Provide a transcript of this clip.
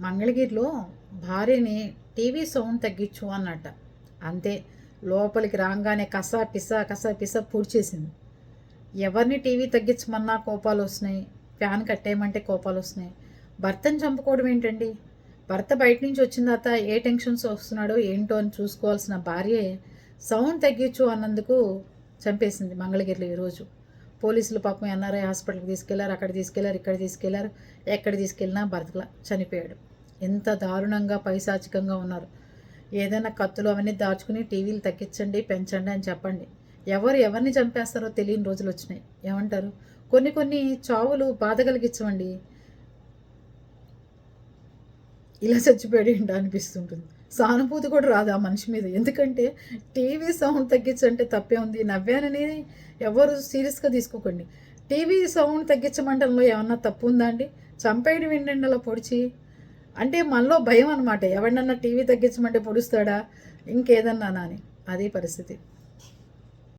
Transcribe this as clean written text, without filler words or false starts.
మంగళగిరిలో భార్యని TV sound తగ్గించు అన్నట్ట. అంతే, లోపలికి రాగానే కసా పిస పూడ్చేసింది. ఎవరిని టీవీ తగ్గించమన్నా కోపాలు వస్తున్నాయి, ఫ్యాన్ కట్టేయమంటే కోపాలు వస్తున్నాయి. భర్తను చంపుకోవడం ఏంటండి? భర్త బయట నుంచి వచ్చిన తర్వాత ఏ టెన్షన్స్ వస్తున్నాడో ఏంటో అని చూసుకోవాల్సిన భార్యే సౌండ్ తగ్గించు అన్నందుకు చంపేసింది మంగళగిరిలో ఈరోజు. పోలీసులు పాపం ఎన్ఆర్ఐ హాస్పిటల్కి తీసుకెళ్లారు, అక్కడ తీసుకెళ్లారు, ఇక్కడ తీసుకెళ్లారు. ఎక్కడ తీసుకెళ్ళినా భర్తలా చనిపోయాడు. ఎంత దారుణంగా పైశాచికంగా ఉన్నారు. ఏదైనా కత్తులు అవన్నీ దాచుకుని టీవీలు తగ్గించండి, పెంచండి అని చెప్పండి. ఎవరిని చంపేస్తారో తెలియని రోజులు వచ్చినాయి. ఏమంటారు? కొన్ని చావులు బాధ కలిగించవండి. ఇలా చచ్చిపోయాడు ఏంటో అనిపిస్తుంటుంది. సానుభూతి కూడా రాదు ఆ మనిషి మీద. ఎందుకంటే టీవీ సౌండ్ తగ్గించంటే తప్పే ఉంది. నవ్వానని ఎవరు సీరియస్గా తీసుకోకండి. టీవీ సౌండ్ తగ్గించమంటంలో ఏమన్నా తప్పు ఉందా అండి? చంపేయడం ఏంటండి అలా పొడిచి? అంటే మనలో భయం అనమాట, ఎవరినన్నా టీవీ తగ్గించమంటే పొడుస్తాడా ఇంకేదన్నా అని. అదే పరిస్థితి.